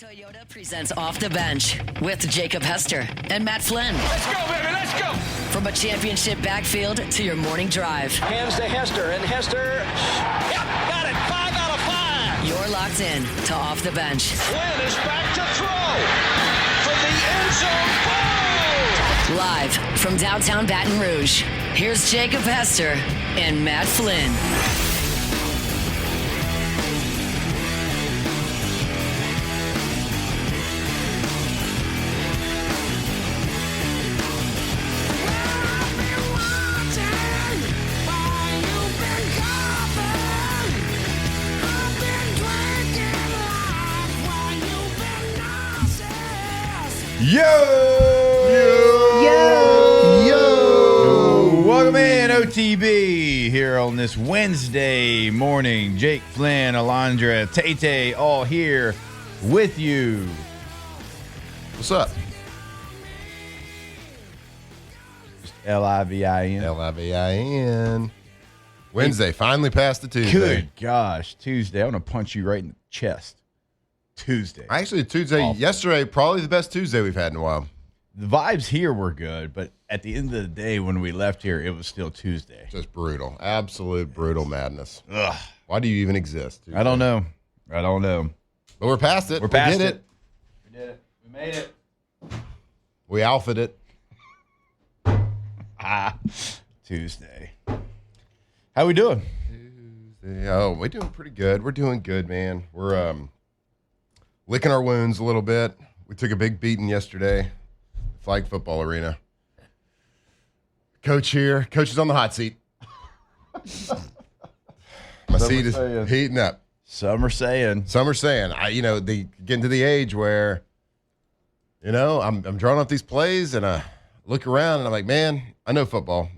Toyota presents Off the Bench with Jacob Hester and Matt Flynn. Let's go, baby, let's go! From a championship backfield to your morning drive. Hands to Hester, and Hester, yep, got it, 5 out of 5! You're locked in to Off the Bench. Flynn is back to throw from the end zone, boom! Live from downtown Baton Rouge, here's Jacob Hester and Matt Flynn. Yo! Welcome in, OTB, here on this Wednesday morning. Jake, Flynn, Alondra, Tay, all here with you. What's up? L-I-V-I-N. L-I-V-I-N. Wednesday, finally past the Tuesday. Good gosh, Tuesday. I'm going to punch you right in the chest. Tuesday. Actually, Tuesday, yesterday, probably the best Tuesday we've had in a while. The vibes here were good, but at the end of the day, when we left here, it was still Tuesday. Just brutal. Absolute brutal madness. Ugh. Why do you even exist? Tuesday? I don't know. But we're past it. We're past did it. We did it. We made it. We alphaed it. Tuesday. How we doing? Tuesday. Oh, we're doing pretty good. We're doing good, man. We're licking our wounds a little bit. We took a big beating yesterday. Flag football arena. Coach here. Coach is on the hot seat. My seat is heating up. Some are saying. They getting to the age where, I'm drawing up these plays and I look around and I'm like, man, I know football.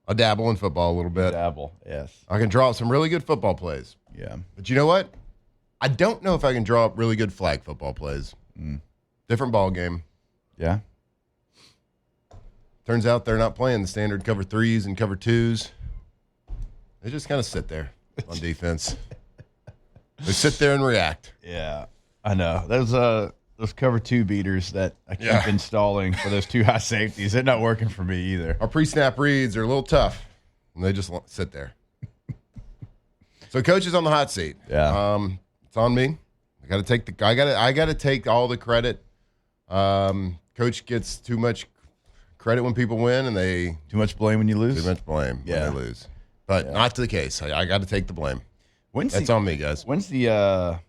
I dabble in football a little bit. Yes. I can draw up some really good football plays. Yeah. But you know what? I don't know if I can draw up really good flag football plays. Different ball game. Yeah. Turns out they're not playing the standard cover threes and cover twos. They just kind of sit there on defense. They sit there and react. Yeah. I know. Those cover two beaters that I keep installing for those two high safeties, they're not working for me either. Our pre-snap reads are a little tough, and they just sit there. So coach is on the hot seat. Yeah. It's on me. I got to take all the credit. Coach gets too much credit when people win, and they Too much blame when you lose? too much blame when they lose. But not the case. I got to take the blame. That's on me, guys. When's the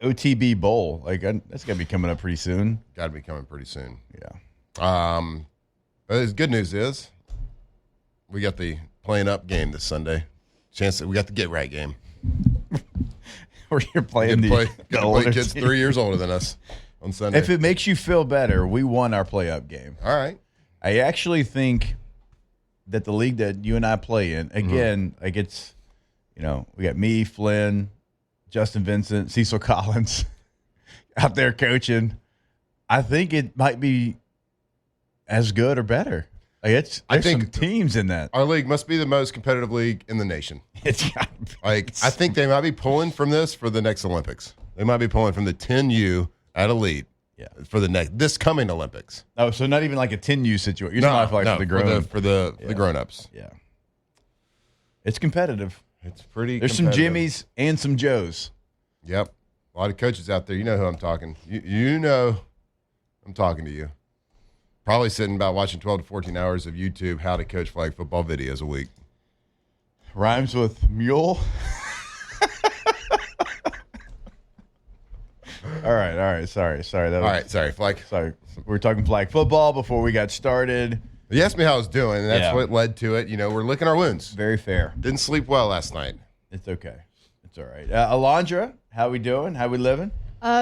OTB Bowl? Like that's got to be coming up pretty soon. Got to be coming pretty soon. Yeah. But the good news is we got the playing up game this Sunday. Chance that we got the get right game. Where you're playing Get to the play kids 3 years older than us on Sunday. If it makes you feel better, we won our play-up game. All right. I actually think that the league that you and I play in, again, like it's, we got me, Flynn, Justin Vincent, Cecil Collins out there coaching. I think it might be as good or better. Like I think some teams in that. Our league must be the most competitive league in the nation. It's got to be. I think they might be pulling from this for the next Olympics. They might be pulling from the 10U at elite for this coming Olympics. Oh, so not even like a 10U situation. You're not like for the grown-ups. Yeah. It's competitive. It's pretty There's some Jimmies and some Joes. Yep. A lot of coaches out there. You know who I'm talking. You know I'm talking to you. Probably sitting about watching 12 to 14 hours of YouTube how to coach flag football videos a week. Rhymes with mule. All right. Sorry. Sorry, flag. Sorry. We were talking flag football before we got started. You asked me how I was doing, and that's what led to it. We're licking our wounds. Very fair. Didn't sleep well last night. It's okay. It's all right. Alondra, how we doing? How we living?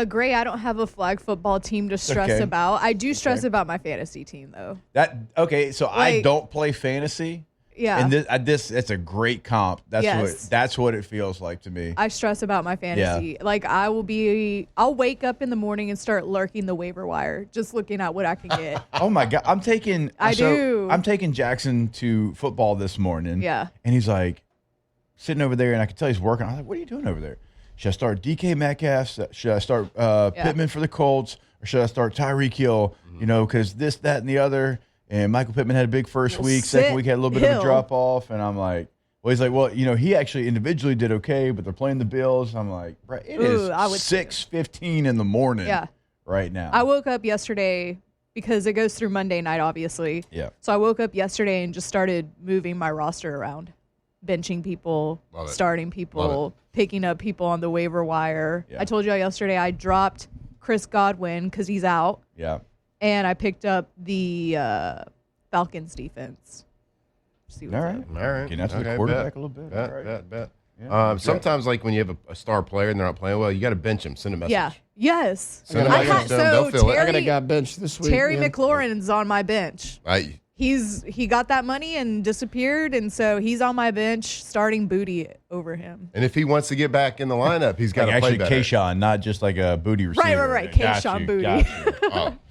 Great. I don't have a flag football team to stress about. I do stress about my fantasy team, though. So I don't play fantasy. Yeah. And it's a great comp. That's what it feels like to me. I stress about my fantasy. Yeah. Like I'll wake up in the morning and start lurking the waiver wire, just looking at what I can get. Oh my God. I'm taking Jackson to football this morning. Yeah. And he's like sitting over there and I can tell he's working. I'm like, what are you doing over there? should I start DK Metcalf? Should I start Pittman for the Colts? Or should I start Tyreek Hill? You know, because this, that, and the other. And Michael Pittman had a big first week. Second week had a little bit of a drop-off. And I'm like, well, he's like, well, you know, he actually individually did okay, but they're playing the Bills. I'm like, right, it is 6:15 in the morning right now. I woke up yesterday because it goes through Monday night, obviously. Yeah. So I woke up yesterday and just started moving my roster around, benching people, starting people, picking up people on the waiver wire. Yeah. I told you all yesterday I dropped Chris Godwin because he's out. Yeah. And I picked up the Falcons defense. See what's All right. Getting out to the quarterback a little bit. Bet. Yeah. Sometimes, like when you have a star player and they're not playing well, you got to bench them. Send a message. Yeah. Yes. Send a message to them. They'll feel it. I got a guy benched this week. Terry McLaurin's on my bench. Right. He got that money and disappeared, and so he's on my bench, starting Booty over him. And if he wants to get back in the lineup, he's got to play better. Actually, Kayshawn, not just like a Booty receiver. Right. Kayshawn Booty.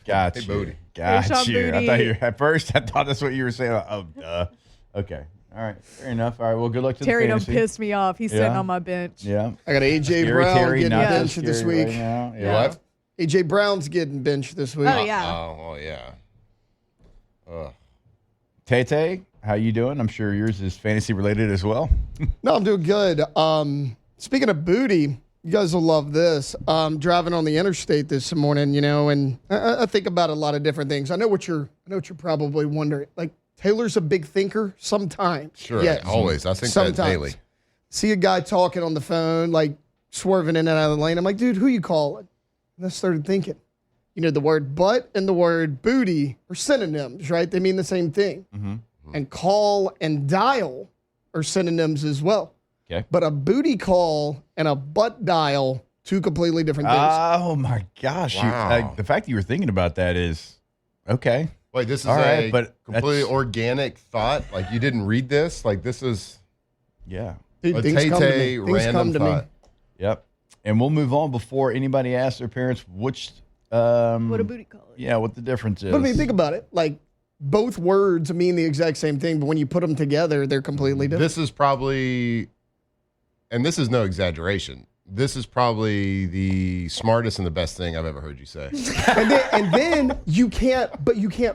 Got Hey, you. Booty. Got Kayshawn you. Booty. I thought you at first. I thought that's what you were saying. Oh, duh. Okay. All right. Fair enough. All right. Well, good luck to Terry the done fantasy. pissed me off. He's sitting on my bench. Yeah. I got A.J. Scary Brown Terry, getting not benched so this scary week. right now. You what? A.J. Brown's getting benched this week. Oh, yeah. Oh, yeah. Tay, how you doing? I'm sure yours is fantasy related as well. No, I'm doing good. Speaking of Booty, you guys will love this. Driving on the interstate this morning, you know, and I think about a lot of different things. I know what you're probably wondering. Like, Taylor's a big thinker sometimes. Sure. Yes. Always. I think Sometimes. that daily. See a guy talking on the phone, like swerving in and out of the lane. I'm like, dude, who you calling? And I started thinking, you know, the word butt and the word booty are synonyms, right? They mean the same thing. Mm-hmm. And call and dial are synonyms as well. Okay. But a booty call and a butt dial, two completely different things. Oh my gosh! Wow. The fact that you were thinking about that is okay. Wait, this is All right, a but completely that's- organic thought? Like you didn't read this? Like this is Yeah. Dude, a things come to me. Tay-Tay Things random come to me. thought. Yep. And we'll move on before anybody asks their parents which. What a booty call is. Yeah, what the difference is. But I mean, think about it. Like, both words mean the exact same thing, but when you put them together, they're completely different. This is probably, and this is no exaggeration, this is probably the smartest and the best thing I've ever heard you say. and then you can't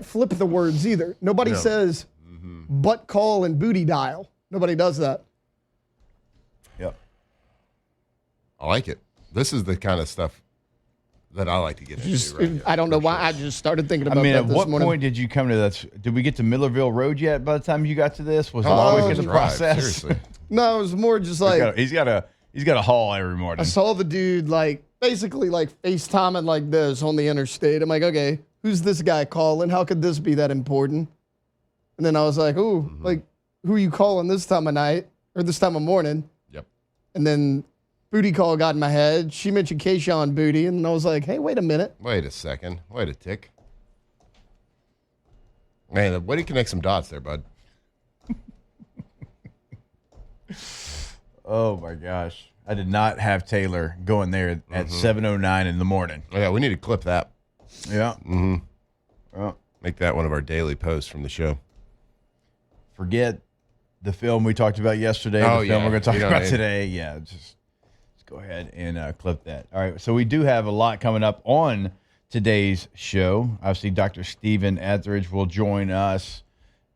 flip the words either. Nobody No. says butt call and booty dial. Nobody does that. Yep. I like it. This is the kind of stuff that I like to get into. Right here, I don't know for why. sure. I just started thinking about I mean, that at this what morning. point did you come to that? Did we get to Millerville Road yet by the time you got to this? Was it How long quick was in the the drive? process? Seriously. No, it was more just like He's got a haul every I morning. saw the dude like basically like FaceTiming like this on the interstate. I'm like, okay, who's this guy calling? How could this be that important? And then I was like, ooh, like who are you calling this time of night or this time of morning? Yep. And then booty call got in my head. She mentioned Kayshawn Booty, and I was like, hey, wait a minute. Wait a second. Wait a tick. Man, way to connect some dots there, bud. Oh my gosh! I did not have Taylor going there at 7:09 in the morning. Oh, yeah, we need to clip that. Yeah. Mm-hmm. Well, Make that one of our daily posts from the show. forget the film we talked about yesterday. Oh, The film yeah. we're going to talk You know, about and- today. Yeah, just go ahead and clip that. All right. So we do have a lot coming up on today's show. Obviously, Dr. Stephen Etheridge will join us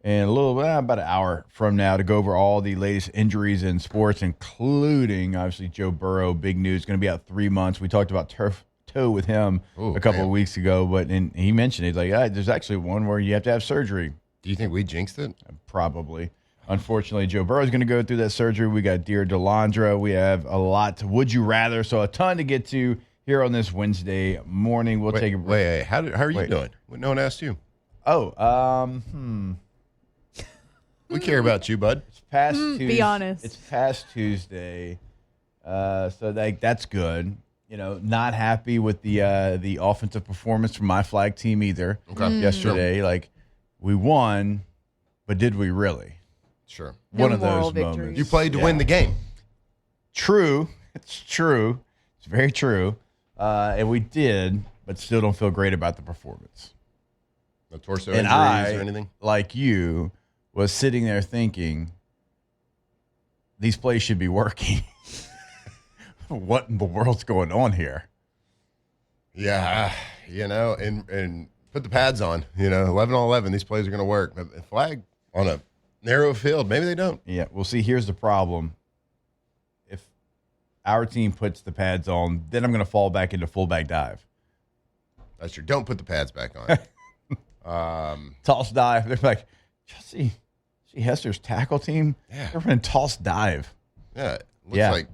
in a little about an hour from now to go over all the latest injuries in sports, including obviously Joe Burrow. Big news, going to be out 3 months. We talked about turf toe with him a couple of weeks ago, but he mentioned he's like, there's actually one where you have to have surgery. Do you think we jinxed it? Probably. Unfortunately, Joe Burrow is going to go through that surgery. We got Dear Delandra. We have a lot to Would You Rather, so a ton to get to here on this Wednesday morning. We'll take a break. Wait, how are you doing? No one asked you. We care about you, bud. It's past Tuesday. Be honest. It's past Tuesday, so that's good. You know, not happy with the offensive performance from my flag team either. Okay. Yesterday, like we won, but did we really? Sure. One No of those moral victories. moments. You played to win the game. True. It's true. It's very true. And we did, but still don't feel great about the performance. No torso And injuries or anything? like you, was sitting there thinking, these plays should be working. what in the world's going on here? Yeah, and put the pads on. 11 on 11, these plays are going to work. But a flag on a narrow field, maybe they don't. Yeah, well, see, here's the problem. If our team puts the pads on, then I'm going to fall back into fullback dive. That's true. Don't put the pads back on. Toss dive. They're like, see Hester's tackle team? Yeah. They're running toss dive. Yeah, it looks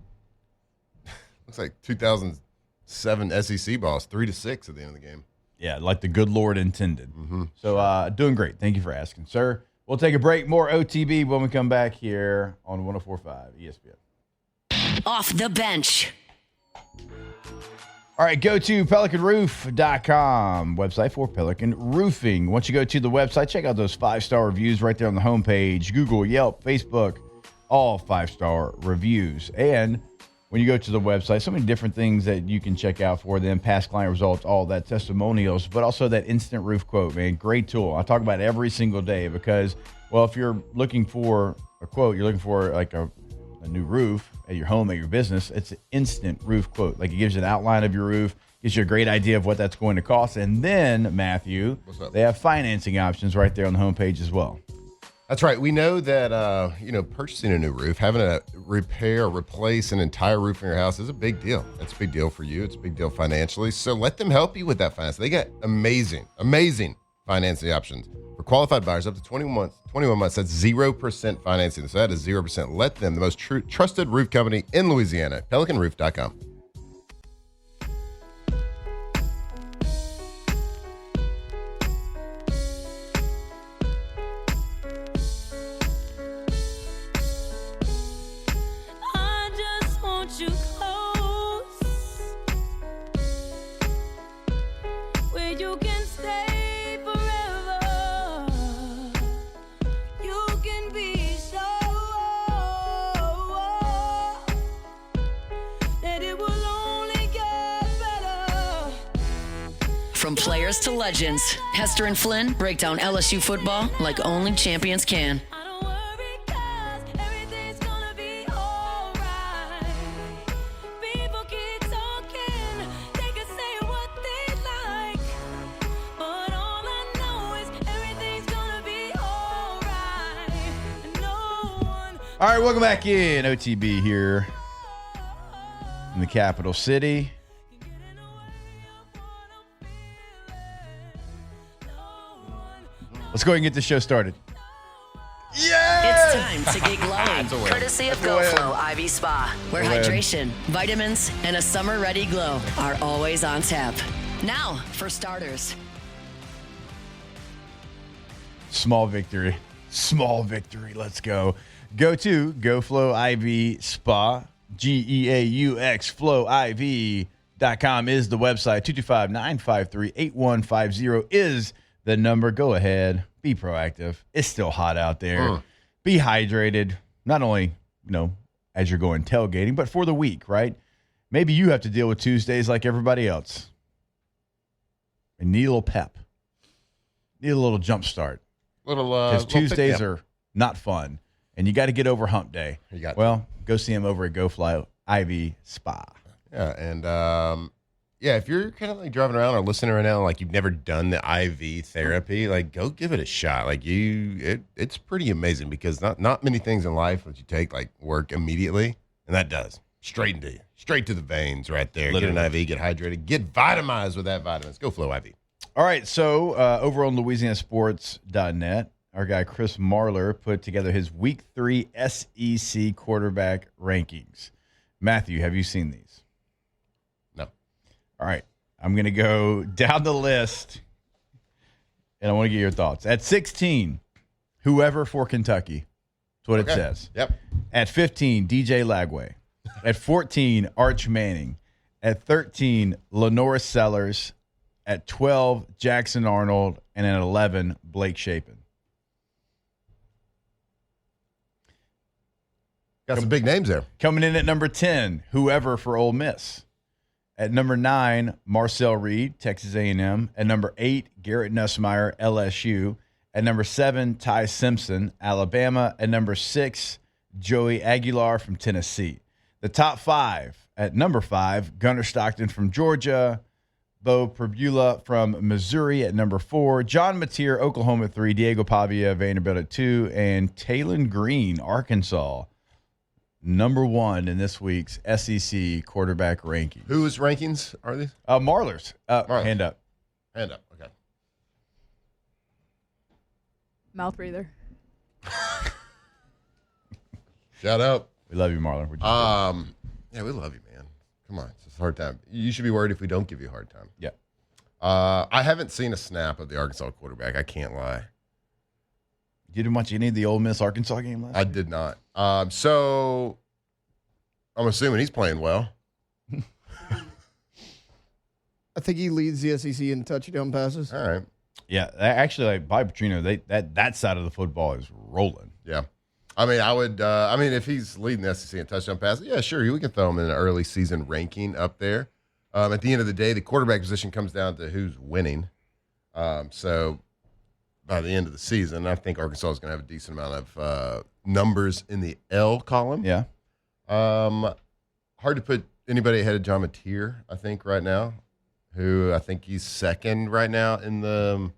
like 2007 SEC balls, 3-6 at the end of the game. Yeah, like the good Lord intended. Mm-hmm. So doing great. Thank you for asking, sir. We'll take a break. More OTB when we come back here on 104.5 ESPN. Off the bench. All right, go to PelicanRoof.com, website for Pelican Roofing. Once you go to the website, check out those 5-star reviews right there on the homepage. Google, Yelp, Facebook, all 5-star reviews. And when you go to the website, so many different things that you can check out for them, past client results, all that, testimonials, but also that instant roof quote, man. Great tool. I talk about it every single day because, well, if you're looking for a quote, you're looking for like a new roof at your home, at your business, it's an instant roof quote. Like it gives you an outline of your roof, gives you a great idea of what that's going to cost. And then, Matthew, they have financing options right there on the homepage as well. That's right. We know that, purchasing a new roof, having to repair or replace an entire roof in your house is a big deal. It's a big deal for you. It's a big deal financially. So let them help you with that finance. They got amazing financing options. For qualified buyers up to 21 months, that's 0% financing. So that is 0%. Let them, the most trusted roof company in Louisiana, PelicanRoof.com. From players to legends, Hester and Flynn break down LSU football like only champions can. All right, welcome back in. OTB here in the capital city. Let's go ahead and get this show started. Yeah! It's time to get glowing. Courtesy of GoFlow IV Spa, where hydration, vitamins, and a summer-ready glow are always on tap. Now, for starters. Small victory. Let's go. Go to GoFlow IV Spa, GEAUX FlowIV.com is the website. 225-953-8150 is the number. Go ahead. Be proactive. It's still hot out there. Be hydrated. Not only, as you're going tailgating, but for the week, right? Maybe you have to deal with Tuesdays like everybody else. And need a little pep. Need a little jump start. Because Tuesdays are not fun. And you got to get over hump day. Go see them over at GoFlow IV Spa. Yeah, and if you're kind of like driving around or listening right now, like you've never done the IV therapy, like go give it a shot. Like it's pretty amazing because not many things in life that you take like work immediately, and that does straight into you, straight to the veins right there. Literally. Get an IV, get hydrated, get vitamized with that vitamins. GoFlow IV. All right, so over on LouisianaSports.net, our guy Chris Marler put together his Week 3 SEC quarterback rankings. Matthew, have you seen these? All right, I'm going to go down the list, and I want to get your thoughts. At 16, whoever for Kentucky. That's what it says. Yep. At 15, DJ Lagway. At 14, Arch Manning. At 13, Lenora Sellers. At 12, Jackson Arnold. And at 11, Blake Shapen. Got some big names there. Coming in at number 10, whoever for Ole Miss. At number 9, Marcel Reed, Texas A&M. At number 8, Garrett Nussmeier, LSU. At number 7, Ty Simpson, Alabama. At number 6, Joey Aguilar from Tennessee. The top 5 at number 5. Gunnar Stockton from Georgia. Bo Perbula from Missouri at number 4. John Mateer, Oklahoma at 3. Diego Pavia, Vanderbilt at 2. And Taylon Green, Arkansas, number 1 in this week's SEC quarterback rankings. Whose rankings are these? Marler's. Marler. Hand up. Hand up. Okay. Mouth breather. Shout out. We love you, Marler. Yeah, we love you, man. Come on. It's a hard time. You should be worried if we don't give you a hard time. Yeah. I haven't seen a snap of the Arkansas quarterback. I can't lie. You didn't watch any of the Ole Miss Arkansas game last I week? did not. So I'm assuming he's playing well. I think he leads the SEC in touchdown passes. All right. Yeah, actually, like Bobby Petrino, that side of the football is rolling. Yeah. I mean, if he's leading the SEC in touchdown passes, yeah, sure, we can throw him in an early season ranking up there. At the end of the day, the quarterback position comes down to who's winning. So by the end of the season, I think Arkansas is going to have a decent amount of numbers in the L column. Yeah. Hard to put anybody ahead of John Mateer, I think, right now, who I think he's second right now in the,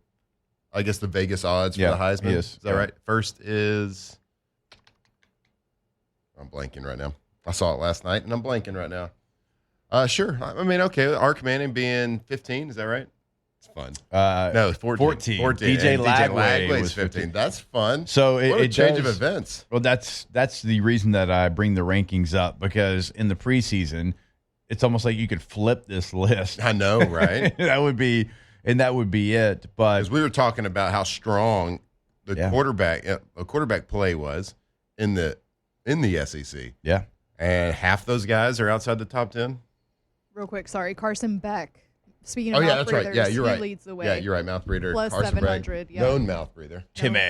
I guess, the Vegas odds for the Heisman. Is that right? First is, I'm blanking right now. I saw it last night, and I'm blanking right now. Sure. I mean, okay, Ark Manning being 15, is that right? It's fun. No, 14. DJ Lagway was 15. That's fun. So what a change of events. Well, that's the reason that I bring the rankings up, because in the preseason, it's almost like you could flip this list. I know, right? that would be it. But because we were talking about how strong the quarterback play was in the SEC. Yeah. And half those guys are outside the top 10. Real quick, sorry, Carson Beck. Speaking of that's right. Yeah, you're right. He leads the way. Yeah, you're right. Mouth breather. Plus Carson 700. Beck, Yeah. known mouth breather. Timmy.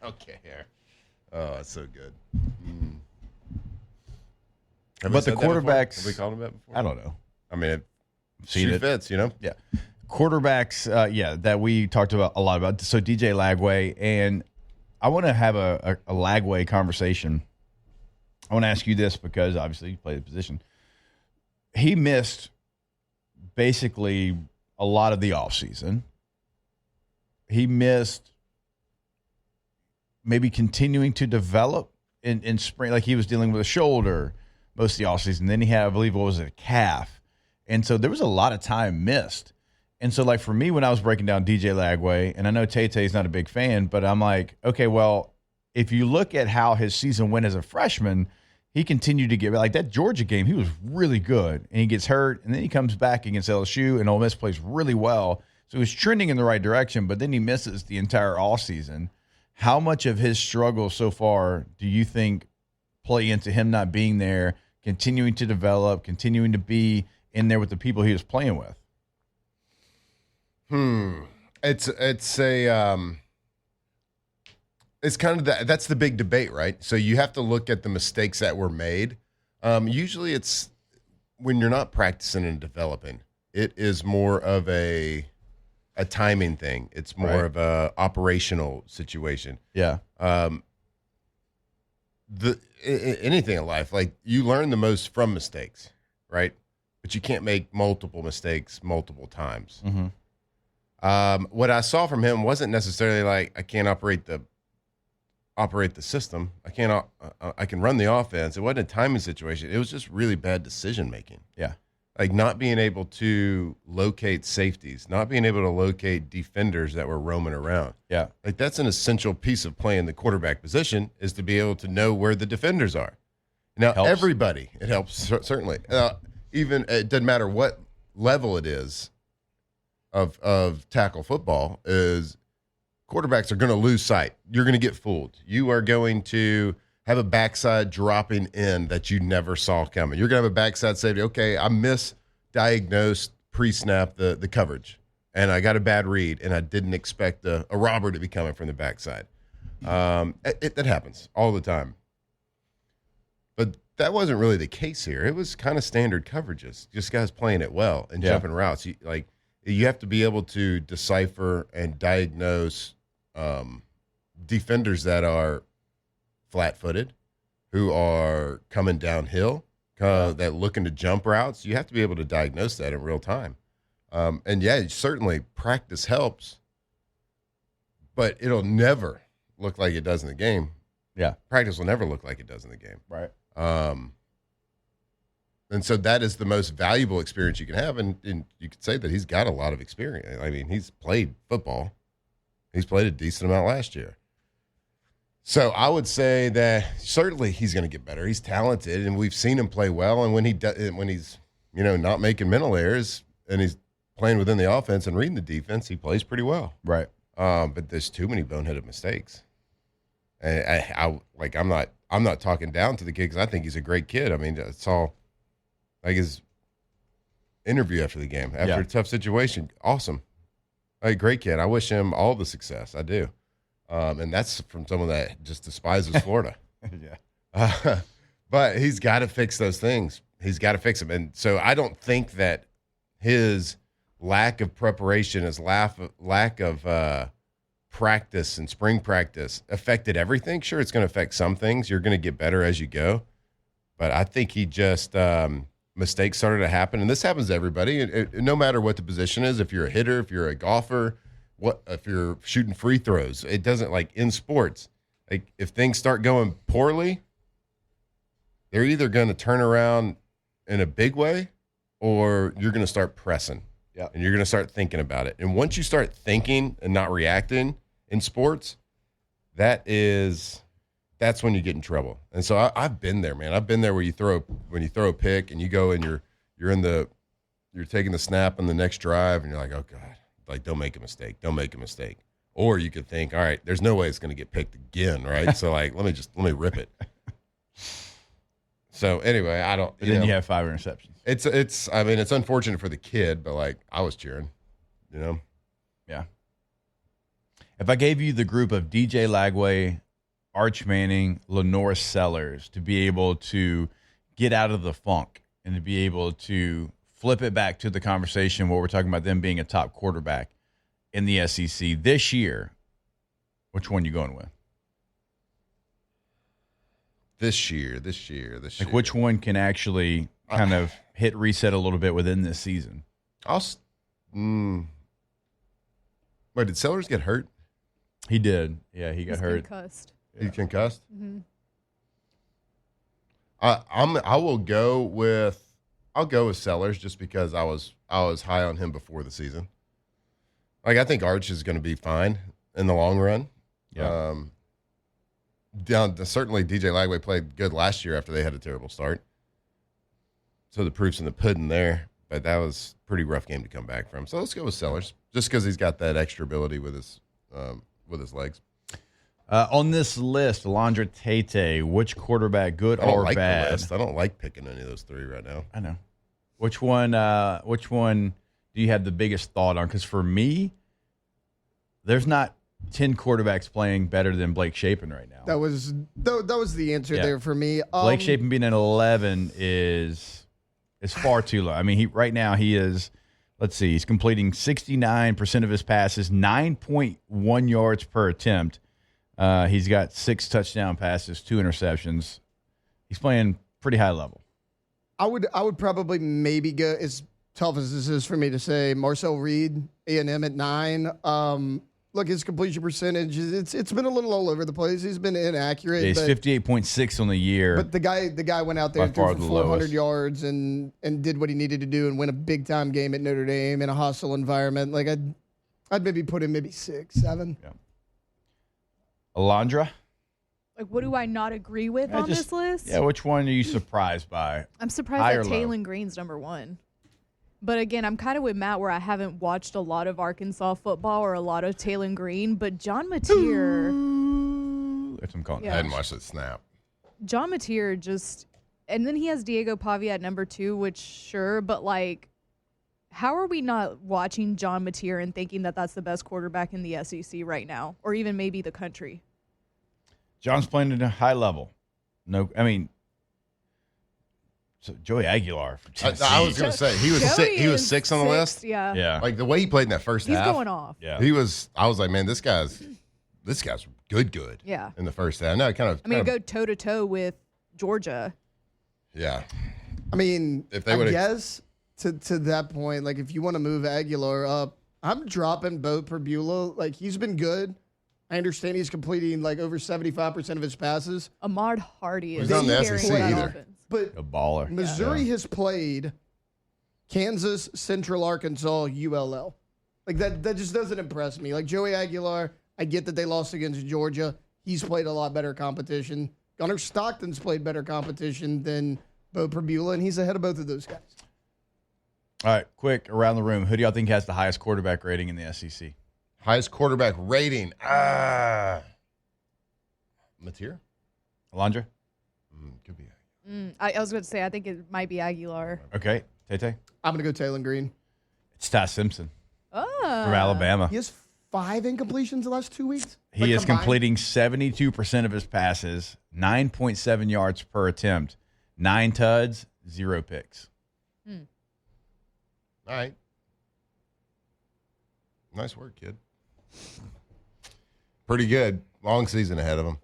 Okay. Oh, that's so good. But the quarterbacks. Have we called him that before? I don't know. I mean, Seen it. fits, you know? Yeah. Quarterbacks, that we talked about a lot about. So DJ Lagway, and I want to have a Lagway conversation. I want to ask you this because obviously you play the position. He missed basically a lot of the offseason. He missed maybe continuing to develop in spring, like he was dealing with a shoulder most of the offseason. Then he had, I believe, what was it, a calf. And so there was a lot of time missed. And so, like, for me, when I was breaking down DJ Lagway, and I know Tay-Tay's not a big fan, but I'm like, okay, well, if you look at how his season went as a freshman, he continued to get, like, that Georgia game, he was really good. And he gets hurt, and then he comes back against LSU, and Ole Miss plays really well. So he's trending in the right direction, but then he misses the entire offseason. How much of his struggle so far do you think play into him not being there, continuing to develop, continuing to be in there with the people he was playing with? It's kind of that's the big debate, right? So you have to look at the mistakes that were made. Usually it's when you're not practicing and developing, it is more of a timing thing. It's more of a operational situation. Yeah. Anything in life, like you learn the most from mistakes, right? But you can't make multiple mistakes multiple times. Mm-hmm. What I saw from him wasn't necessarily like I can't operate the system. I can run the offense. It wasn't a timing situation. It was just really bad decision making. Yeah. Like not being able to locate safeties, not being able to locate defenders that were roaming around. Yeah. Like that's an essential piece of playing the quarterback position is to be able to know where the defenders are. Now, everybody, it helps, certainly. Even it doesn't matter what level it is of tackle football, is quarterbacks are going to lose sight. You're going to get fooled. You are going to have a backside dropping in that you never saw coming. You're going to have a backside safety. Okay, I misdiagnosed pre-snap the coverage, and I got a bad read, and I didn't expect a robber to be coming from the backside. That happens all the time. But that wasn't really the case here. It was kind of standard coverages, just guys playing it well and jumping routes. You have to be able to decipher and diagnose defenders that are flat-footed, who are coming downhill, that look into jump routes, you have to be able to diagnose that in real time. And yeah, certainly practice helps, but it'll never look like it does in the game. Yeah. Practice will never look like it does in the game. Right. And so that is the most valuable experience you can have. And you could say that he's got a lot of experience. I mean, he's played football. He's played a decent amount last year. So I would say that certainly he's going to get better. He's talented, and we've seen him play well. And when he's not making mental errors and he's playing within the offense and reading the defense, he plays pretty well. Right. But there's too many boneheaded mistakes. And I'm not talking down to the kid because I think he's a great kid. I mean, it's all like his interview after the game, after a tough situation. Awesome. Great kid. I wish him all the success. I do. And that's from someone that just despises Florida. Yeah. But he's got to fix those things. He's got to fix them. And so I don't think that his lack of preparation, his lack of practice and spring practice affected everything. Sure, it's going to affect some things. You're going to get better as you go. But I think he just mistakes started to happen. And this happens to everybody, no matter what the position is. If you're a hitter, if you're a golfer, if you're shooting free throws, it doesn't, like in sports, like if things start going poorly, they're either going to turn around in a big way or you're going to start pressing. Yeah. And you're going to start thinking about it. And once you start thinking and not reacting in sports, that's when you get in trouble. And so I've been there, man. I've been there where when you throw a pick and you go and you're taking the snap on the next drive and you're like, oh God, like don't make a mistake. Don't make a mistake. Or you could think, all right, there's no way it's going to get picked again, right? So like, let me rip it. So anyway, Then you have 5 interceptions. It's unfortunate for the kid, but like I was cheering, Yeah. If I gave you the group of DJ Lagway, Arch Manning, Lenore Sellers to be able to get out of the funk and to be able to flip it back to the conversation where we're talking about them being a top quarterback in the SEC this year, which one you going with? This year. Like which one can actually kind of hit reset a little bit within this season? Wait, did Sellers get hurt? He did. Yeah, he got hurt. Concussed. He concussed? Mm-hmm. I'll go with Sellers just because I was high on him before the season. Like I think Arch is going to be fine in the long run. Yeah. Certainly DJ Lagway played good last year after they had a terrible start. So the proof's in the pudding there, but that was a pretty rough game to come back from. So let's go with Sellers just because he's got that extra ability with his legs. On this list, Alondra Tate, which quarterback, good or bad? The list. I don't like picking any of those 3 right now. I know. Which one do you have the biggest thought on? Because for me, there's not 10 quarterbacks playing better than Blake Shapen right now. That was the answer there for me. Blake Shapen being an 11 is far too low. I mean, right now he is. Let's see, he's completing 69% of his passes, 9.1 yards per attempt. He's got 6 touchdown passes, 2 interceptions. He's playing pretty high level. I would probably maybe go, as tough as this is for me to say, Marcel Reed, A&M at 9. Look, his completion percentage, it's been a little all over the place. He's been inaccurate. Yeah, he's 58.6 on the year. But the guy went out there and threw for 400 yards and did what he needed to do and win a big-time game at Notre Dame in a hostile environment. Like, I'd maybe put him 6, 7. Yeah. Alondra? Like, what do I not agree with on this list? Yeah, which one are you surprised by? I'm surprised that Taylon Green's number 1. But again, I'm kind of with Matt where I haven't watched a lot of Arkansas football or a lot of Taylon Green, but John Mateer. That's what I'm calling. I hadn't watched it snap. John Mateer just, and then he has Diego Pavia at number 2, which sure, but like, how are we not watching John Mateer and thinking that that's the best quarterback in the SEC right now, or even maybe the country? John's playing at a high level. No, I mean. So Joey Aguilar for Tennessee. I was going to say he was 6 on the list. Yeah. Like the way he played in that first half. He's going off. Yeah. I was like, man, this guy's good. Yeah. In the first half. No, go toe to toe with Georgia. Yeah. I mean, If they would, guess to that point, like if you want to move Aguilar up, I'm dropping Bo Perbula. Like he's been good. I understand he's completing like over 75% of his passes. Ahmad Hardy is He's on the carrying SEC that either. offense. But A baller. Missouri has played Kansas, Central Arkansas, ULL. Like that just doesn't impress me. Like Joey Aguilar, I get that they lost against Georgia. He's played a lot better competition. Gunnar Stockton's played better competition than Bo Perbula, and he's ahead of both of those guys. All right, quick around the room. Who do y'all think has the highest quarterback rating in the SEC? highest quarterback rating. Mateer? Alondra? Could be. I was going to say, I think it might be Aguilar. Okay. Tay-Tay? I'm going to go Taylon Green. It's Ty Simpson Oh. from Alabama. He has 5 incompletions the last 2 weeks. He is completing 72% of his passes, 9.7 yards per attempt, 9 tuds, 0 picks. All right. Nice work, kid. Pretty good. Long season ahead of him.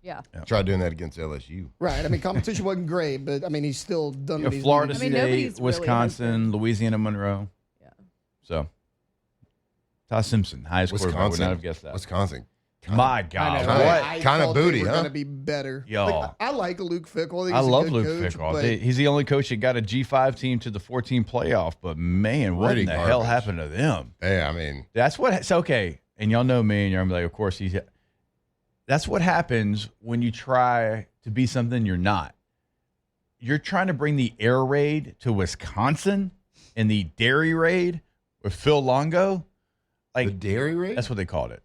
Yeah. Try doing that against LSU. Right. I mean, competition wasn't great, but I mean, he's still done what he's Florida needed to I mean, do. nobody's State, really Wisconsin, Louisiana Monroe. Yeah. So, Ty Simpson, highest quarterback. Would not have guessed that. Wisconsin. My I God, know. what? I Kind of thought booty, they were huh? going to be better. Yo. Like, I like Luke Fickell. I love Luke coach, Fickell. but He's the only coach that got a G5 team to the 14 playoff. But man, what Pretty in the hell garbage. happened to them? Hey, I mean, That's what. It's okay. And y'all know me, and you're like, of course he's. That's what happens when you try to be something you're not. You're trying to bring the air raid to Wisconsin and the dairy raid with Phil Longo. the Like dairy rate? that's what they called it.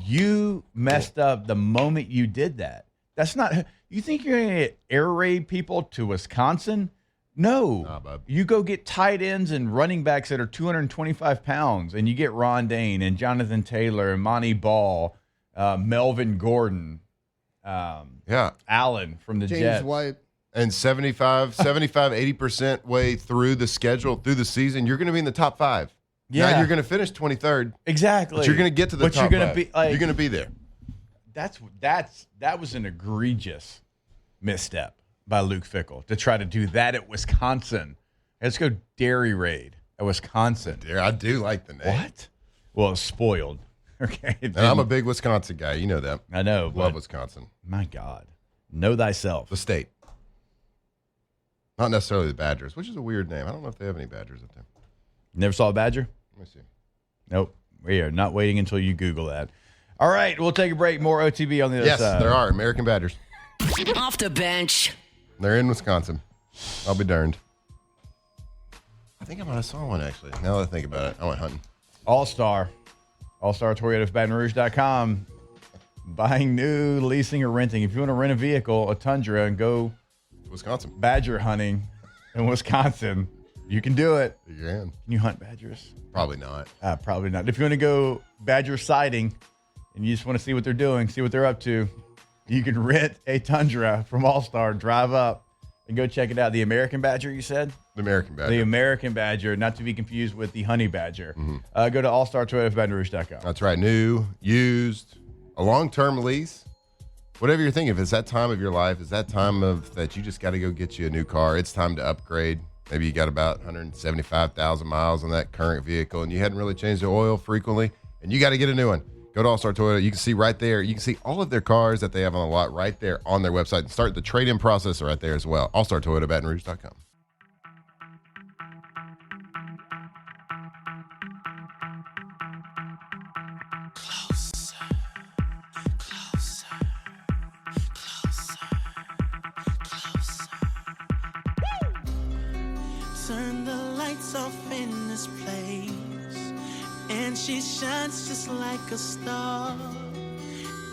You messed up the moment you did that. That's not. You think you're going to get air raid people to Wisconsin? No. Nah, bub. You go get tight ends and running backs that are 225 pounds, and you get Ron Dane and Jonathan Taylor and Monty Ball, Melvin Gordon, Yeah. Allen from the James Jets. White. And 80% way through the schedule, through the season, you're going to be in the top 5. Yeah. Now you're going to finish 23rd, Exactly. but you're going to get to the But top you're gonna 5. be like, You're going to be there. that was an egregious misstep by Luke Fickell to try to do that at Wisconsin. Let's go dairy raid at Wisconsin. There, I do like the name. What? Well, it's spoiled. Okay. And I'm a big Wisconsin guy. You know that. I know. Love But Wisconsin. my God. Know thyself. The state. Not necessarily the Badgers, which is a weird name. I don't know if they have any Badgers up there. Never saw a badger? Let me see. Nope. We are not waiting until you Google that. All right. We'll take a break. More OTB on the other Yes, side. there are American Badgers. Off the bench. They're in Wisconsin. I'll be darned. I think I might have saw one, actually. Now that I think about it, I went hunting. All-Star. All-Star Toyota of BatonRouge.com. Buying new, leasing, or renting. If you want to rent a vehicle, a Tundra, and go Wisconsin. badger hunting in Wisconsin, you can do it. You can. Can you hunt badgers? Probably not. Probably not. If you want to go badger sighting and you just want to see what they're doing, see what they're up to, you can rent a Tundra from All-Star, drive up, and go check it out. The American Badger, you said? The American Badger. The American Badger, not to be confused with the Honey Badger. Go to allstartoyotaofbatonrouge.com. That's right. New, used, a long-term lease. Whatever you're thinking, if it's that time of your life, it's that time of that you just got to go get you a new car. It's time to upgrade. Maybe you got about 175,000 miles on that current vehicle, and you hadn't really changed the oil frequently, and you got to get a new one. Go to All-Star Toyota. You can see right there. You can see all of their cars that they have on the lot right there on their website, and start the trade-in process right there as well. AllStarToyotaBatonRouge.com. Turn the lights off in this place, and she shines just like a star.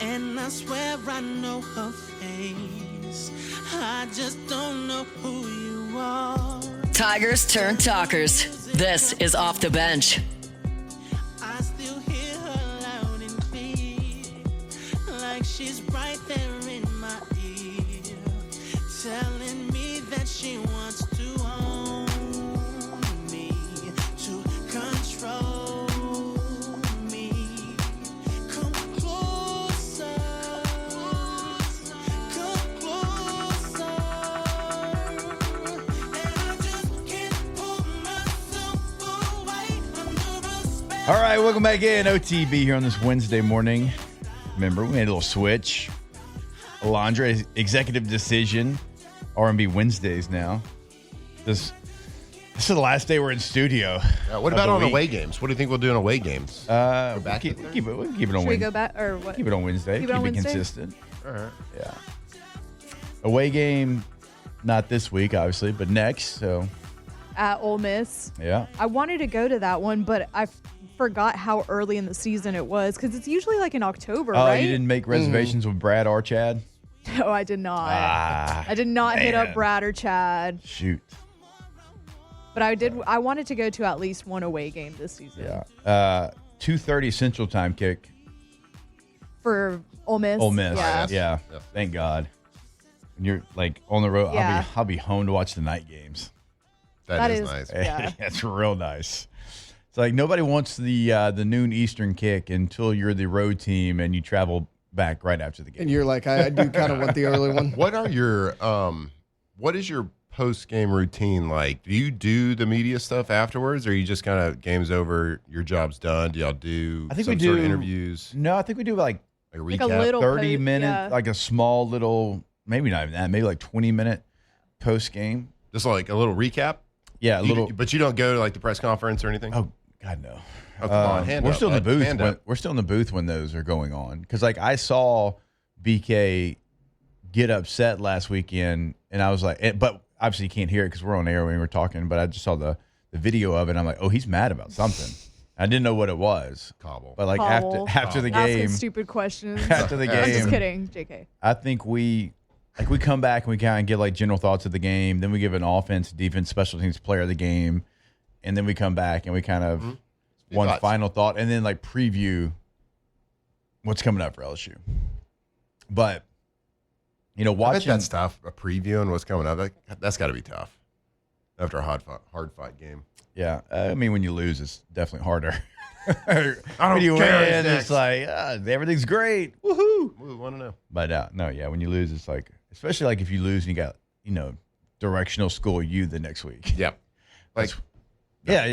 And I swear I know her face, I just don't know who you are. Tigers turn talkers. This is Off the Bench. I still hear her loud and clear, like she's right there in my ear, telling me that she wants to own me, to control me. Come closer, come closer, and All right, welcome back in. OTB here on this Wednesday morning. Remember, we made a little switch. Alondra, executive decision. R&B Wednesdays now. This is the last day we're in studio. What about on away games? What do you think we'll do in away games? We'll keep it on Should Wednesday. we go back or what? Keep it on Wednesday. Keep it on Wednesday? Consistent. All right. Yeah. Away game, not this week, obviously, but next. So, At Ole Miss. yeah. I wanted to go to that one, but I forgot how early in the season it was because it's usually like in October, Oh, right? you didn't make reservations with Brad or Chad? No, I did not. Ah, I did not hit man. up Brad or Chad, Shoot. but I did. I wanted to go to at least one away game this season. Yeah. 2:30 Central Time kick. For Ole Miss. Ole Miss. Yeah. Yeah. Yep. Thank God. And you're like on the road. Yeah. I'll be home to watch the night games. That is is- nice. Yeah. That's real nice. It's like nobody wants the noon Eastern kick until you're the road team and you travel back right after the game. And you're like, I do kind of want the early one. What are your what is your post game routine like? Do you do the media stuff afterwards, or are you just kind of game's over, your job's done? Do y'all do I think some we sort do of interviews? No, I think we do like Like a Like recap? a little 30-minute, yeah. like a small little, maybe not even that, maybe like 20-minute post game. Just like a little recap? Yeah, a You- little. but you don't go to like the press conference or anything? Oh God, no. Oh, come on, hand we're up, still in the bud. booth. Hand When, up. we're still in the booth when those are going on. Because like I saw BK get upset last weekend, and I was like, but obviously you can't hear it because we're on air when we're talking. But I just saw the video of it. And I'm like, oh, he's mad about something. I didn't know what it was. Cobble. But like Cobble. after the Asking game, stupid questions. after the game, I'm just kidding, JK. I think we come back and we kind of give like general thoughts of the game. Then we give an offense, defense, special teams player of the game, and then we come back and we kind of one thoughts. final thought, and then like preview what's coming up for LSU. But I bet watching that's tough. A preview and what's coming up. That's got to be tough after a hard fight game. yeah, I mean when you lose, it's definitely harder. I don't when you care, win, it's it's like everything's great, woohoo! We want to know. But no, yeah, when you lose, it's like especially like if you lose and you got directional school you the next week. Yep. Like, Yeah.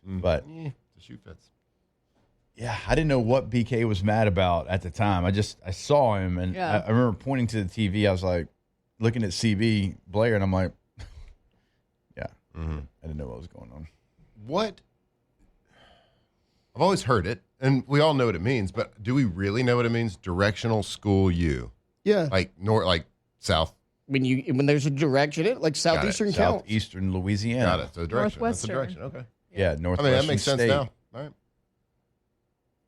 But the shoe fits. yeah, I didn't know what BK was mad about at the time. I saw him, and Yeah. I remember pointing to the TV. I was like looking at CB Blair, and I'm like, yeah, I didn't know what was going on. What? I've always heard it, and we all know what it means, but do we really know what it means? Directional school U. Yeah. Like south. When there's a direction, it like southeastern counts. Southeastern Louisiana. Got it. So direction. That's the Northwestern. direction. Okay. Yeah, I mean, Northwestern that makes sense State. now. All right.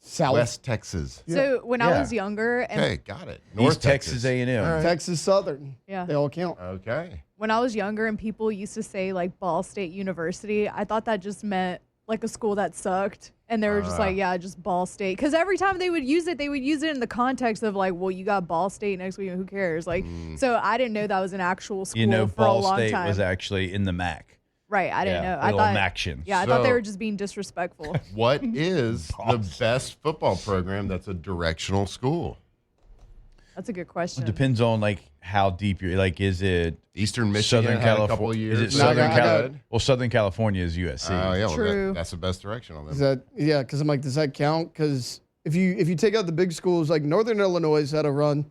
South West Texas. So when I Yeah. was younger, and Okay, got it. East Texas A&M. All right. Texas Southern. Yeah. They all count. Okay. when I was younger and people used to say like Ball State University, I thought that just meant like a school that sucked. And they were just like, yeah, just Ball State. Because every time they would use it in the context of like, well, you got Ball State next week, and who cares? Like, so I didn't know that was an actual school for Ball a long State time. was actually in the MAC. Right, I didn't Yeah, know. I little thought Maction. Yeah, I thought they So- were just being disrespectful. What is the best football program that's a directional school? That's a good question. It depends on like how deep you're like. Is it Eastern Michigan Southern had a couple California? years. Is it No, Southern I got- California? Well, Southern California is USC. Oh, yeah, well, True. that's the best direction on Is them. that because I'm like, does that count? Because if you take out the big schools, like Northern Illinois has had a run.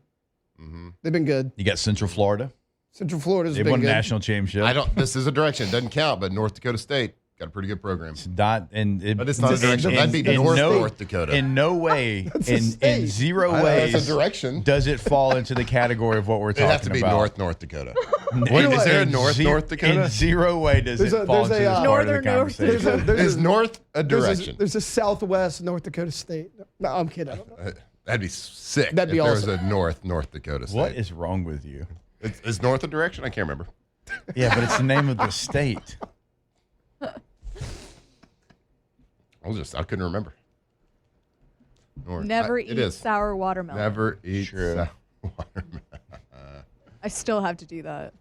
They've been good. You got Central Florida. Central Florida's They been won a good. national championship. This is a direction. It doesn't count, but North Dakota State got a pretty good program. Not and it, But it's not a direction. That'd be North Dakota. In no way, a in state. zero I know, ways, that's a direction. does it fall into the category of what we're It'd talking have to be about. North Dakota. In- Is there a in North Dakota? In zero way does There's it a- fall there's into a, this uh, part of the Northern North. conversation. Is North a direction? There's a Southwest North Dakota State. No, I'm kidding. That'd be sick. That'd be if awesome. there was a North Dakota State. What is wrong with you? Is North a direction? I can't remember. Yeah, but it's the name of the state. I couldn't remember. North. Never It eat is. sour watermelon. Never eat True. sour watermelon. I still have to do that.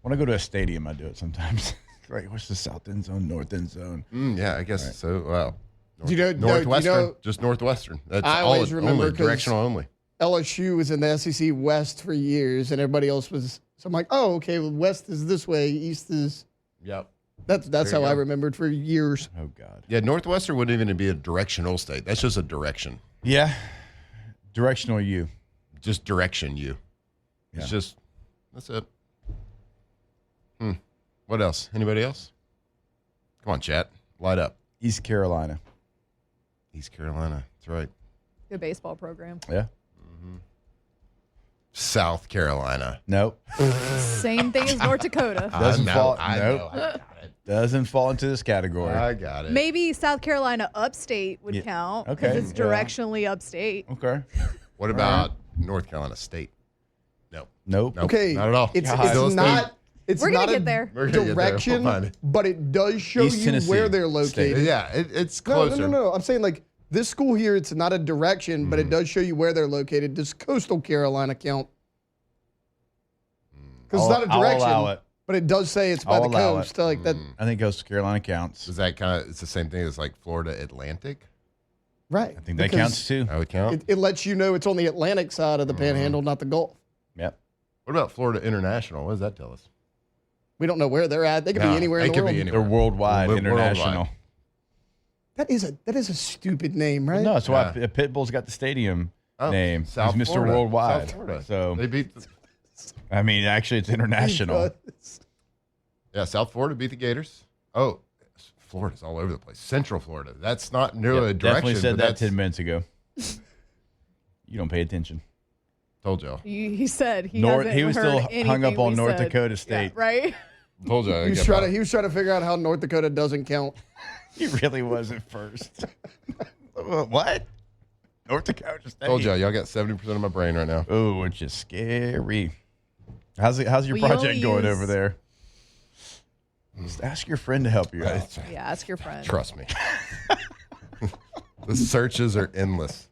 When I go to a stadium, I do it sometimes. Right, what's the south end zone, north end zone? Yeah, I guess so. Wow. Do you know- no, do you Northwestern? know- Just Northwestern. That's I always all, remember only 'cause- directional only. LSU was in the SEC West for years, and everybody else was. So I'm like, oh, okay, well, West is this way, East is. Yep. That's how I remembered for years. Oh, God. Yeah, Northwestern wouldn't even be a directional state. That's just a direction. Yeah. Directional U. Just direction U. It's just, that's it. What else? Anybody else? Come on, chat. Light up. East Carolina. East Carolina. That's right. Good baseball program. Yeah. South Carolina. Nope. Same thing as North Dakota. Doesn't fall. I Nope. know. I got it. Doesn't fall into this category. I got it. Maybe South Carolina upstate would count because Okay, it's directionally upstate. Okay. What about North Carolina State? No. Nope. Nope. Okay. Not at all. It's Still a state. not. It's We're gonna not get a there. We're gonna get there. direction, We'll find it. but it does show East you Tennessee where they're State. located. Yeah, it's No, closer. no. I'm saying like this school here, it's not a direction, but it does show you where they're located. Does Coastal Carolina count? Because it's not a I'll direction, allow it. but it does say it's by I'll the allow coast. it. Like that, I think Coastal Carolina counts. Is that kind of, it's the same thing as like Florida Atlantic? right? I think that Because counts too. That would count. It lets you know it's on the Atlantic side of the Panhandle, not the Gulf. Yep. What about Florida International? What does that tell us? We don't know where they're at. They could No, be anywhere in they the could world. be anywhere. They're worldwide, Worldwide. international. That is a stupid name, right? No, that's why Yeah. Pitbull's got the stadium Oh, name. South He's Mr. Florida. Worldwide. South Florida. So, They beat, I mean, actually, it's international. South Florida beat the Gators. Oh, Florida's all over the place. Central Florida. That's not nearly a direction. Definitely said but that that's- 10 minutes ago. You don't pay attention. Told y'all. He said he North- hasn't he was heard still hung anything up on we North said. Dakota State. Yeah, right? Told y'all. He was trying to figure out how North Dakota doesn't count. He really was at first. What? North Dakota State. Told y'all. Y'all got 70% of my brain right now. Oh, which is scary. How's your Well, you project only going use- over there? Just ask your friend to help you out. Yeah, ask your friend. Trust me. The searches are endless.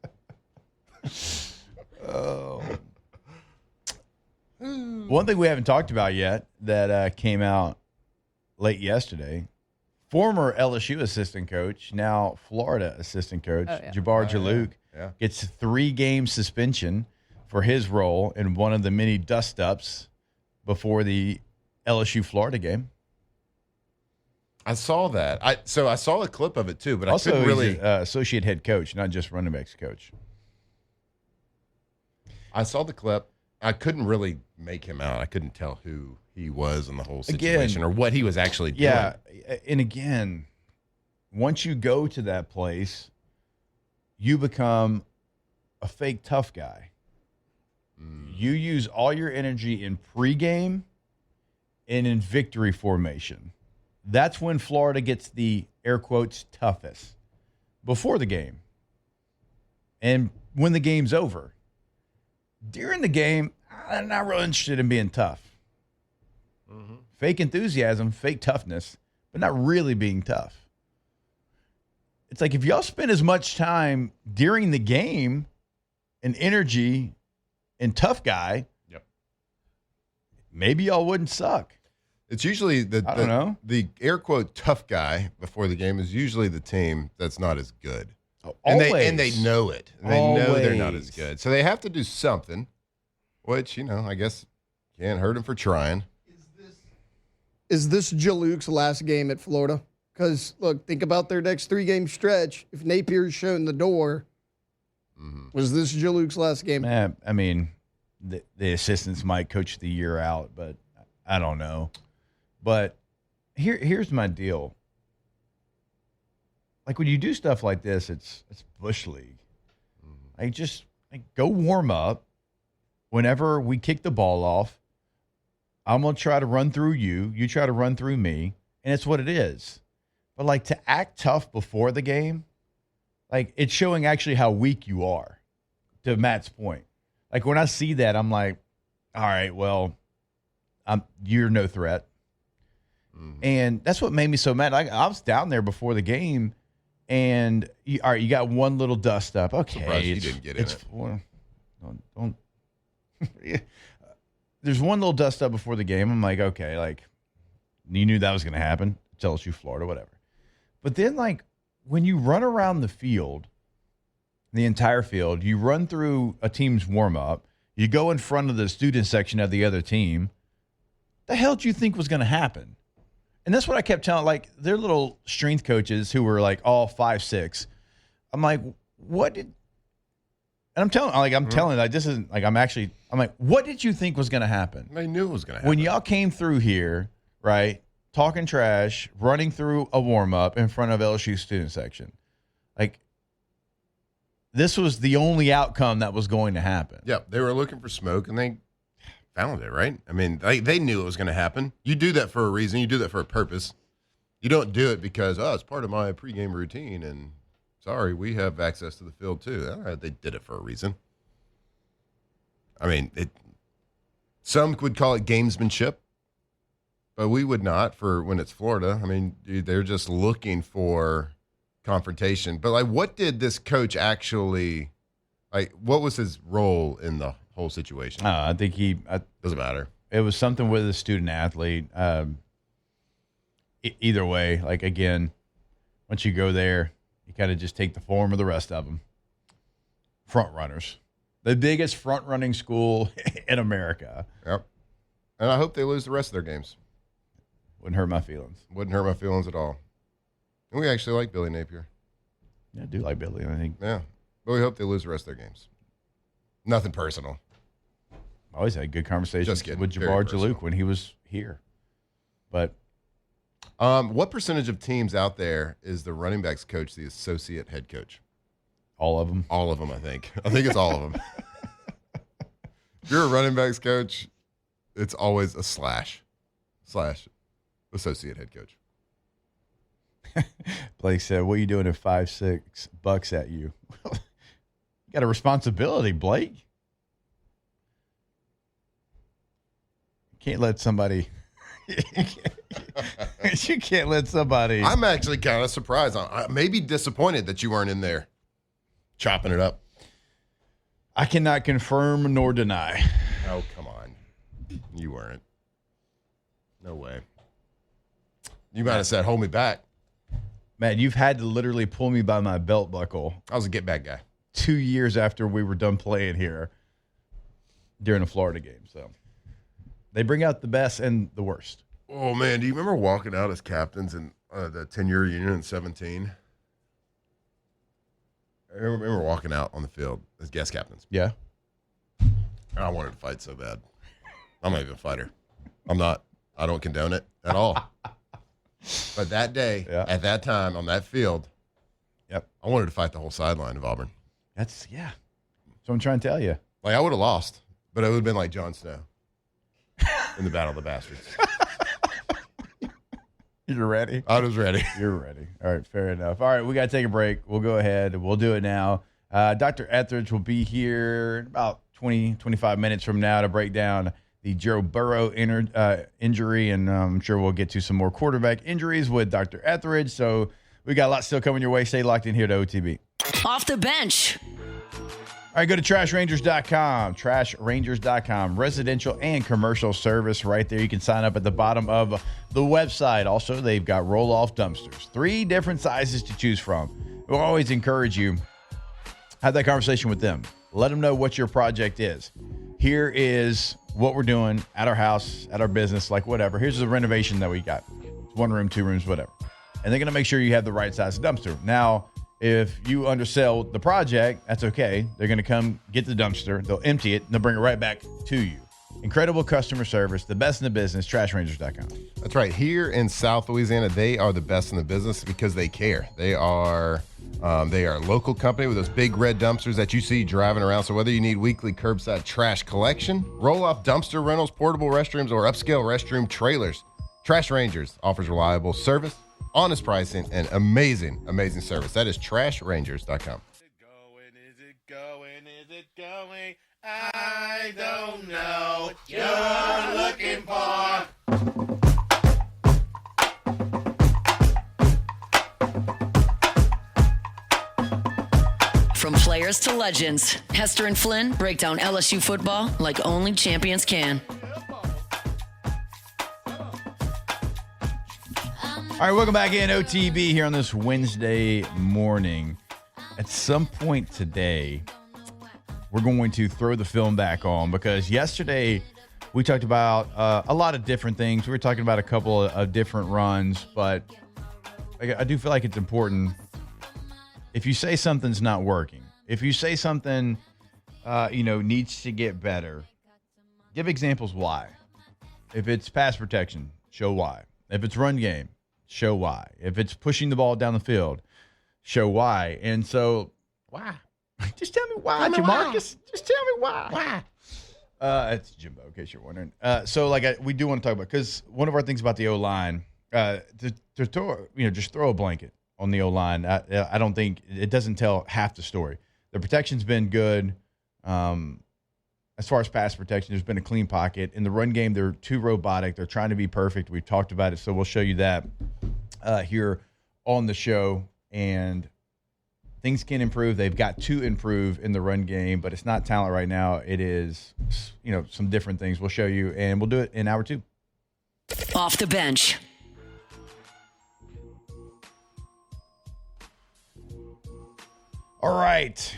One thing we haven't talked about yet that came out late yesterday, former LSU assistant coach, now Florida assistant coach, Jabbar Juluke, gets a 3-game suspension for his role in one of the many dust-ups before the LSU-Florida game. I saw that. I saw a clip of it too, but Also, I couldn't really. he's an, associate head coach, not just running backs coach. I saw the clip. I couldn't really make him out. I couldn't tell who he was in the whole situation or what he was actually doing. Yeah, and again, once you go to that place, you become a fake tough guy. You use all your energy in pregame and in victory formation. That's when Florida gets the air quotes toughest before the game and when the game's over. During the game, I'm not really interested in being tough. Fake enthusiasm, fake toughness, but not really being tough. It's like if y'all spend as much time during the game and energy and tough guy, maybe y'all wouldn't suck. It's usually I don't know. The air quote tough guy before the game is usually the team that's not as good. Always. And they know it. And they know they're not as Always. good. So they have to do something, which, I guess can't hurt them for trying. Is this Juluke's last game at Florida? Because, look, think about their next 3-game stretch. If Napier's shown the door, was this Juluke's last game? I mean, the assistants might coach the year out, but I don't know. But here's my deal. Like when you do stuff like this, it's Bush League. Just go warm up. Whenever we kick the ball off, I'm going to try to run through you. You try to run through me. And it's what it is. But to act tough before the game, it's showing actually how weak you are, to Matt's point. When I see that, I'm like, all right, well, you're no threat. And that's what made me so mad. I was down there before the game, and all right, you got one little dust up. Okay, Surprised you didn't get in it. Well, don't. There's one little dust up before the game. I'm like, okay, you knew that was going to happen. LSU, Florida, whatever. But then, when you run around the field, the entire field, you run through a team's warm up, you go in front of the student section of the other team. The hell did you think was going to happen? And that's what I kept telling, like, their little strength coaches who were, like, all 5'6". I'm like, what did – and I'm telling, like, this isn't – like, I'm like, what did you think was going to happen? I knew it was going to happen. When y'all came through here, right, talking trash, running through a warm-up in front of LSU student section. Like, this was the only outcome that was going to happen. Yep, they were looking for smoke, and they found it, right? I mean, they knew it was going to happen. You do that for a reason. You do that for a purpose. You don't do it because, it's part of my pregame routine, and sorry, we have access to the field too. All right, they did it for a reason. I mean, some would call it gamesmanship, but we would not for when it's Florida. I mean, dude, they're just looking for confrontation. But, like, what did this coach actually, like, what was his role in the whole situation? I think doesn't matter. It was something with a student athlete. Either way, like, again, once you go there, you kind of just take the form of the rest of them. Front runners. The biggest front running school in America. Yep. And I hope they lose the rest of their games. Wouldn't hurt my feelings. Wouldn't hurt my feelings at all. And we actually like Billy Napier. Yeah, I do like Billy, I think. Yeah. But we hope they lose the rest of their games. Nothing personal. I always had good conversations with Jabbar Juluke when he was here. But what percentage of teams out there is the running backs coach the associate head coach? All of them. All of them, I think. I think it's all of them. If you're a running backs coach, it's always a slash associate head coach. Blake said, what are you doing if 5'6" bucks at you? You got a responsibility, Blake. You can't let somebody you can't let somebody. I'm actually kind of surprised. I may be disappointed that you weren't in there chopping it up. I cannot confirm nor deny. Oh, come on. You weren't. No way. You might have said, hold me back. Man, you've had to literally pull me by my belt buckle. I was a get back guy. 2 years after we were done playing here during a Florida game. So they bring out the best and the worst. Oh, man. Do you remember walking out as captains in the 10-year union in 17? I remember walking out on the field as guest captains. Yeah. I wanted to fight so bad. I'm not even a fighter. I'm not. I don't condone it at all. But that day, at that time, on that field, I wanted to fight the whole sideline of Auburn. That's what I'm trying to tell you. Like, I would have lost, but it would have been like Jon Snow in the Battle of the Bastards. You're ready? I was ready. You're ready. All right, fair enough. All right, we got to take a break. We'll go ahead. We'll do it now. Dr. Etheridge will be here in about 20, 25 minutes from now to break down the Joe Burrow injury, and I'm sure we'll get to some more quarterback injuries with Dr. Etheridge. So we got a lot still coming your way. Stay locked in here to OTB. Off the bench. All right, go to trashrangers.com, trashrangers.com, residential and commercial service right there. You can sign up at the bottom of the website. Also, they've got roll-off dumpsters, 3 different sizes to choose from. We'll always encourage you, have that conversation with them. Let them know what your project is. Here is what we're doing at our house, at our business, like whatever. Here's the renovation that we got. It's 1 room, 2 rooms, whatever. And they're going to make sure you have the right size dumpster. Now, if you undersell the project, that's okay. They're going to come get the dumpster. They'll empty it, and they'll bring it right back to you. Incredible customer service, the best in the business, trashrangers.com. That's right. Here in South Louisiana, they are the best in the business because they care. They are a local company with those big red dumpsters that you see driving around. So whether you need weekly curbside trash collection, roll-off dumpster rentals, portable restrooms, or upscale restroom trailers, Trash Rangers offers reliable service, honest pricing, and amazing service. That is trashrangers.com. Is it going? I don't know. You're looking for. From players to legends, Hester and Flynn break down LSU football like only champions can. All right, welcome back in OTB here on this Wednesday morning. At some point today, we're going to throw the film back on because yesterday We talked about a lot of different things. We were talking about a couple of different runs, but I do feel like it's important. If you say something's not working, if you say something, needs to get better, give examples why. If it's pass protection, show why. If it's run game, show why. If it's pushing the ball down the field, show why. And so, why? Just tell me why, Jamarcus. Just tell me why. It's Jimbo, in case you're wondering. We do want to talk about, because one of our things about the O-line, to throw, just throw a blanket on the O-line. I don't think it doesn't tell half the story. The protection's been good. As far as pass protection, there's been a clean pocket. In the run game, they're too robotic. They're trying to be perfect. We've talked about it, so we'll show you that here on the show. And things can improve. They've got to improve in the run game, but it's not talent right now. It is, some different things. We'll show you, and we'll do it in hour 2. Off the bench. All right.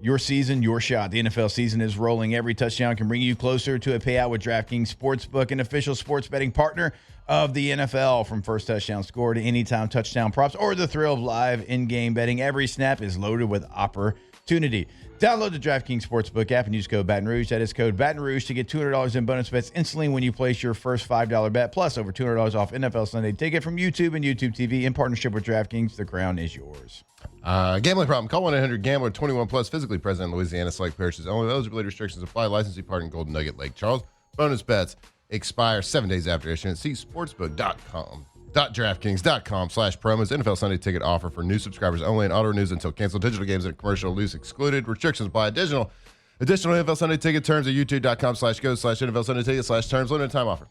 Your season, your shot. The NFL season is rolling. Every touchdown can bring you closer to a payout with DraftKings Sportsbook, an official sports betting partner of the NFL. From first touchdown score to anytime touchdown props or the thrill of live in-game betting, every snap is loaded with opportunity. Download the DraftKings Sportsbook app and use code Baton Rouge. That is code Baton Rouge to get $200 in bonus bets instantly when you place your first $5 bet, plus over $200 off NFL Sunday Ticket from YouTube and YouTube TV in partnership with DraftKings. The crown is yours. Gambling problem? Call 1-800-GAMBLER. 21 plus. Physically present in Louisiana. Select parishes only. Eligibility restrictions apply. Licensee part in Golden Nugget, Lake Charles. Bonus bets expire 7 days after issuance. See sportsbook.com.draftkings.com/promos. NFL Sunday Ticket offer for new subscribers only, and auto renews until canceled. Digital games and commercial use excluded. Restrictions apply. Additional NFL Sunday Ticket terms at youtube.com/go/NFL Sunday Ticket/terms. Limited time offer.